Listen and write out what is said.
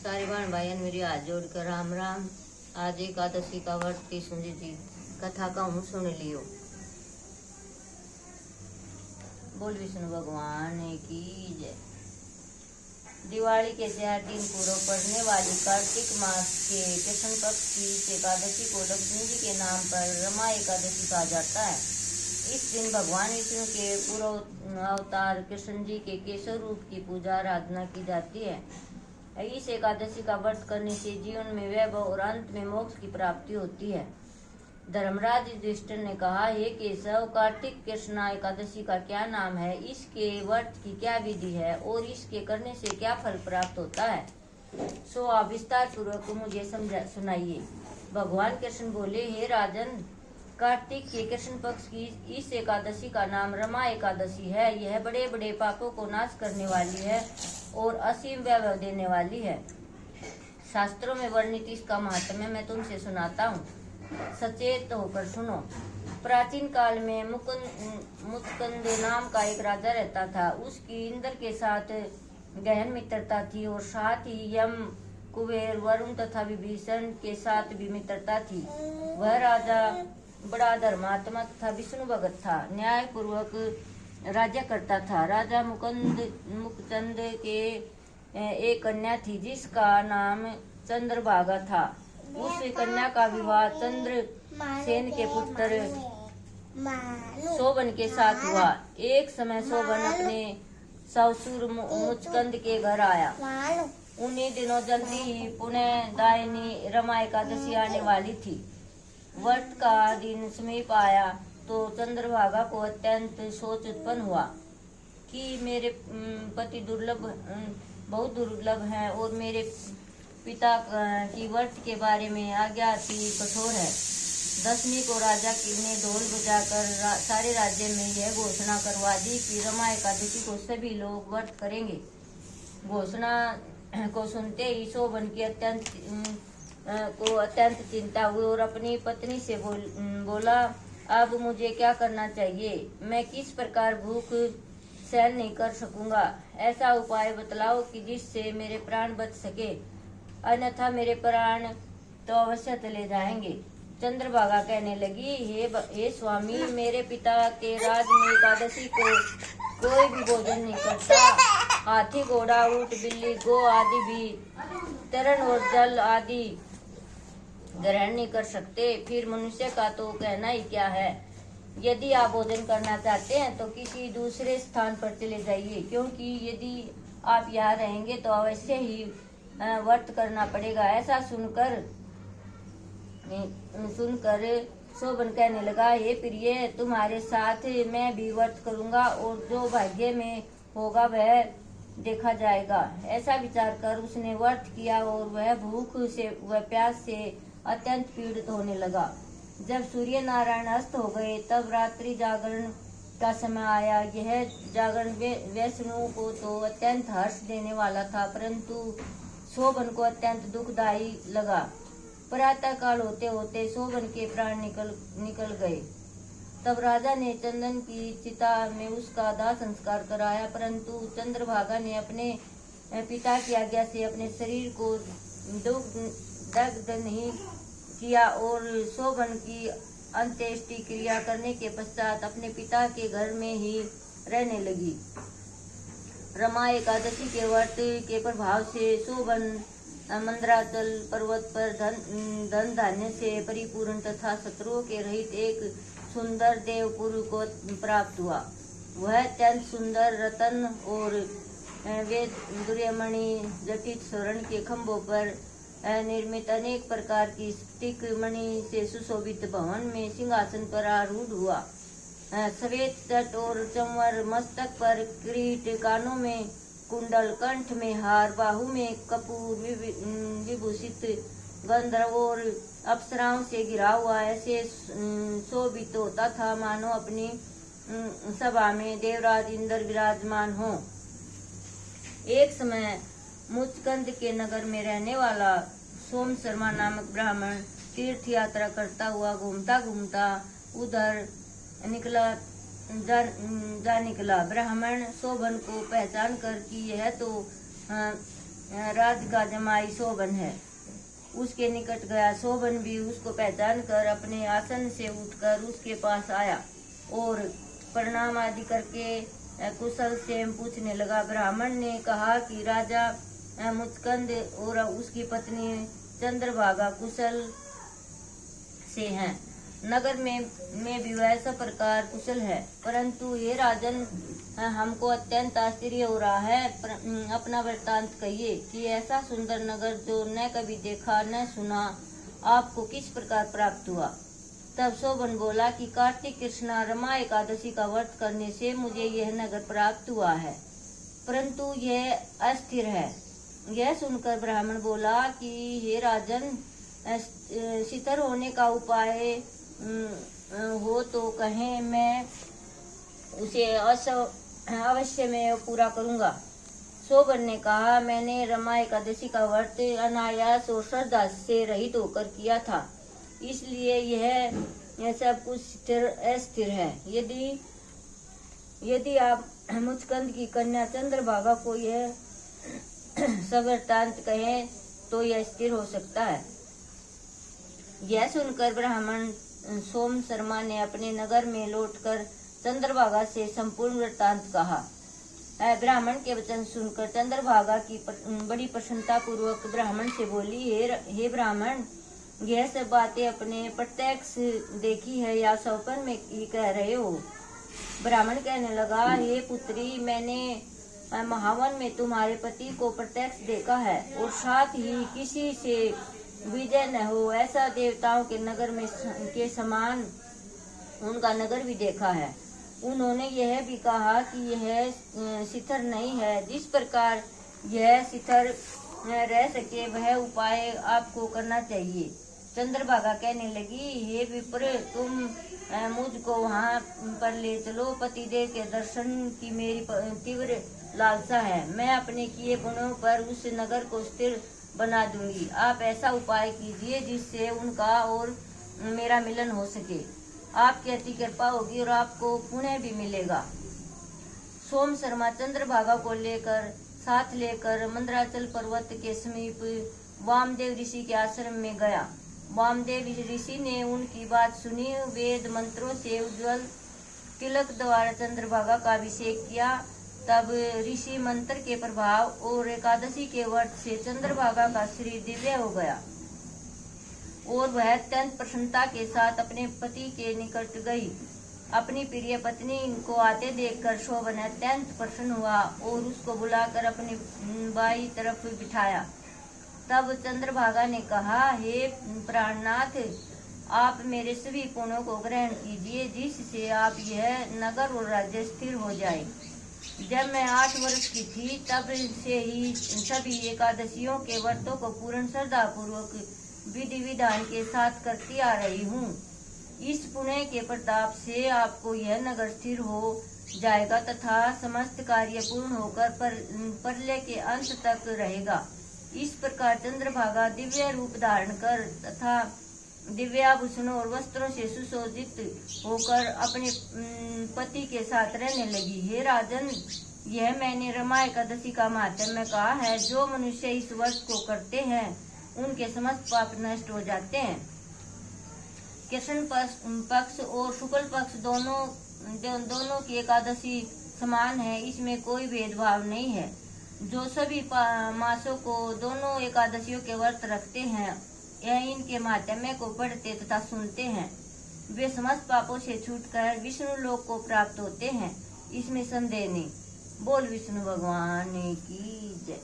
सारे बहन भाइयों मेरी हाथ जोड़कर राम राम। आज एकादशी का व्रत की सुनी जी कथा का हूँ सुन लियो। बोल विष्णु भगवान की जय। दिवाली के 4 दिन पूर्व पड़ने वाली कार्तिक मास के कृष्ण पक्ष की इस एकादशी को लक्ष्मी जी के नाम पर रमा एकादशी कहा जाता है। इस दिन भगवान विष्णु के पूर्व अवतार कृष्ण जी के केशव रूप की पूजा आराधना की जाती है। इस एकादशी का व्रत करने से जीवन में वैभव और अंत में मोक्ष की प्राप्ति होती है। धर्मराज युधिष्ठिर ने कहा, हे केशव, कार्तिक कृष्णा एकादशी का क्या नाम है, इसके व्रत की क्या विधि है और इसके करने से क्या फल प्राप्त होता है, सो आप विस्तार पूर्वक मुझे सुनाइए। भगवान कृष्ण बोले, हे राजन, कार्तिक के कृष्ण पक्ष की इस एकादशी का नाम रमा एकादशी है। यह बड़े बड़े पापों को नाश करने वाली है और असीम वैभव देने वाली है। शास्त्रों में वर्णित इसका महात्म्य मैं तुमसे सुनाता हूँ, सचेत होकर सुनो। प्राचीन काल में मुचकंद नाम का एक राजा रहता था। उसकी इंद्र के साथ गहन मित्रता थी और साथ ही यम, कुबेर, वरुण तथा विभीषण के साथ भी मित्रता थी। वह राजा बड़ा धर्मात्मा तथा विष्णु भगत था, न्याय पूर्वक राज्य करता था। राजा मुकचंद के एक कन्या थी जिसका नाम चंद्रभागा था। उस कन्या का विवाह चंद्र सेन के पुत्र शोभन के साथ हुआ। एक समय शोभन अपने ससुर मुचकंद के घर आया। उन्हीं दिनों जल्दी ही पुनः दायनी रमा एकादशी आने वाली थी। व्रत का दिन समीप आया तो चंद्रभागा को अत्यंत सोच उत्पन्न हुआ कि मेरे पति बहुत दुर्लभ हैं और मेरे पिता की व्रत के बारे में आज्ञा अति कठोर है। 10वीं को राजा ने ढोल बजाकर सारे राज्य में यह घोषणा करवा दी कि रमा एकादशी को सभी लोग व्रत करेंगे। घोषणा को सुनते ही शोभन की अत्यंत चिंता हुई और अपनी पत्नी से बोला, अब मुझे क्या करना चाहिए? मैं किस प्रकार भूख सहन नहीं कर सकूंगा। ऐसा उपाय बतलाओ कि जिससे मेरे प्राण बच सके, अन्यथा मेरे प्राण तो अवश्य चले जाएंगे। चंद्रभागा कहने लगी, हे स्वामी, मेरे पिता के राज में एकादशी को कोई भी भोजन नहीं करता। हाथी, घोड़ा, ऊंट, बिल्ली, गो आदि भी तरण और जल आदि ग्रहण नहीं कर सकते। फिर मनुष्य का तो कहना ही क्या है। यदि आप भोजन करना चाहते हैं तो किसी दूसरे स्थान पर चले जाइए, क्योंकि यदि आप यहाँ रहेंगे तो अवश्य ही व्रत करना पड़ेगा। ऐसा सुनकर शोभन कहने लगा, हे प्रिय, तुम्हारे साथ मैं भी व्रत करूंगा और जो भाग्य में होगा वह देखा जाएगा। ऐसा विचार कर उसने व्रत किया और वह भूख से व प्यास से अत्यंत पीड़ित होने लगा। जब सूर्य नारायण अस्त हो गए तब रात्रि जागरण का समय आया। यह जागरण वैष्णु को तो अत्यंत हर्ष देने वाला था, परंतु शोभन को अत्यंत दुखदायी लगा। प्रातः काल होते होते शोभन के प्राण निकल गए। तब राजा ने चंदन की चिता में उसका दाह संस्कार कराया, परंतु चंद्रभागा ने अपने पिता की आज्ञा से अपने शरीर को दग्ध नहीं किया और शोभन की अंत्येष्टि क्रिया करने के पश्चात अपने पिता के घर में ही रहने लगी। रमा एकादशी के व्रत के प्रभाव से शोभन मंदराचल पर्वत पर धन धान्य से परिपूर्ण तथा शत्रुओं के रहित एक सुंदर देवपुर को प्राप्त हुआ। वह अत्यंत सुंदर रतन और वैदुर्यमणि जटित स्वर्ण के खंभों पर निर्मित अनेक प्रकार की स्फटिक मणि से सुशोभित भवन में सिंहासन पर आरूढ़ हुआ। श्वेत तट और चंवर, मस्तक पर किरीट, कानों में कुंडल, कंठ में हार, बाहु में कपूर विभूषित गंधर्व और अप्सराओं से घिरा हुआ ऐसे शोभित होता था मानो अपनी सभा में देवराज इंद्र विराजमान हो। एक समय मुचकंद के नगर में रहने वाला सोम शर्मा नामक ब्राह्मण तीर्थ यात्रा करता हुआ घूमता घूमता उधर निकला। ब्राह्मण शोभन को पहचान कर कि यह तो राज का जमाई शोभन है। उसके निकट गया। शोभन भी उसको पहचान कर अपने आसन से उठकर उसके पास आया और प्रणाम आदि करके कुशल से पूछने लगा। ब्राह्मण ने कहा कि राजा मुचकंद और उसकी पत्नी चंद्रभागा कुशल से हैं। नगर में भी वैसा प्रकार कुशल है, परंतु ये राजन हमको अत्यंत आश्चर्य हो रहा है। अपना वृत्तांत कहिए कि ऐसा सुंदर नगर जो न कभी देखा न सुना आपको किस प्रकार प्राप्त हुआ। तब शोभन बोला कि कार्तिक कृष्णा रमा एकादशी का व्रत करने से मुझे यह नगर प्राप्त हुआ है, परंतु यह अस्थिर है। यह सुनकर ब्राह्मण बोला कि हे राजन, शिथिल होने का उपाय हो तो कहें, मैं उसे अवश्य में पूरा करूंगा। शोभन ने कहा, मैंने रमा एकादशी का व्रत अनायास और श्रद्धा से रहित होकर किया था, इसलिए यह सब कुछ अस्थिर है। यदि आप मुचकंद की कन्या चंद्रभागा को यह सवृत्तांत कहें तो यह स्थिर हो सकता है। यह सुनकर ब्राह्मण सोम शर्मा ने अपने नगर में लौटकर चंद्रभागा से संपूर्ण वृत्तांत कहा। ब्राह्मण के वचन सुनकर चंद्रभागा की बड़ी प्रसन्नता पूर्वक ब्राह्मण से बोली, हे ब्राह्मण, यह सब बातें अपने प्रत्यक्ष देखी है या स्वप्न में ही कह रहे हो? ब्राह्मण कहने लगा, हे पुत्री, मैंने महावन में तुम्हारे पति को प्रत्यक्ष देखा है और साथ ही किसी से विजय न हो ऐसा देवताओं के नगर में के समान उनका नगर भी देखा है। उन्होंने यह भी कहा कि यह शिथिल नहीं है। जिस प्रकार यह शिथिल रह सके वह उपाय आपको करना चाहिए। चंद्रभागा कहने लगी, हे विप्र, तुम मुझको वहाँ पर ले चलो। पतिदेव के दर्शन की मेरी तीव्र लालसा है। मैं अपने किए गुणों पर उस नगर को स्थिर बना दूंगी। आप ऐसा उपाय कीजिए जिससे उनका और मेरा मिलन हो सके। आपकी अति कृपा होगी और आपको पुण्य भी मिलेगा। सोम शर्मा चंद्रभागा को साथ लेकर मंदराचल पर्वत के समीप वामदेव ऋषि के आश्रम में गया। वामदेव ऋषि ने उनकी बात सुनी। वेद मंत्रों से उज्ज्वल तिलक द्वारा चंद्रभागा का अभिषेक किया। तब ऋषि मंत्र के प्रभाव और एकादशी के व्रत से चंद्रभागा का शरीर दिव्य हो गया और वह अत्यंत प्रसन्नता के साथ अपने पति के निकट गई। अपनी प्रिय पत्नी को आते देखकर शोभन अत्यंत प्रसन्न हुआ और उसको बुलाकर अपनी बाई तरफ बिठाया। तब चंद्रभागा ने कहा, हे प्राणनाथ, आप मेरे सभी पुण्यों को ग्रहण कीजिए जिससे आप यह नगर और राज्य स्थिर हो जाए। जब मैं 8 वर्ष की थी तब से ही सभी एकादशियों के व्रतों को पूर्ण श्रद्धा पूर्वक विधि विधान के साथ करती आ रही हूँ। इस पुण्य के प्रताप से आपको यह नगर स्थिर हो जाएगा तथा समस्त कार्य पूर्ण होकर प्रलय के अंत तक रहेगा। इस प्रकार चंद्रभागा दिव्य रूप धारण कर तथा दिव्याभूषणों और वस्त्रों से सुशोभित होकर अपने पति के साथ रहने लगी। हे राजन, यह मैंने रमा एकादशी का महात्म्य कहा है। जो मनुष्य इस व्रत को करते हैं उनके समस्त पाप नष्ट हो जाते हैं। कृष्ण पक्ष और शुक्ल पक्ष दोनों की एकादशी समान है, इसमें कोई भेदभाव नहीं है। जो सभी मासों को दोनों एकादशियों के व्रत रखते हैं या इनके महात्म्य को पढ़ते तथा सुनते हैं, वे समस्त पापों से छूटकर विष्णु लोक को प्राप्त होते हैं। इसमें संदेह नहीं। बोल विष्णु भगवान की जय।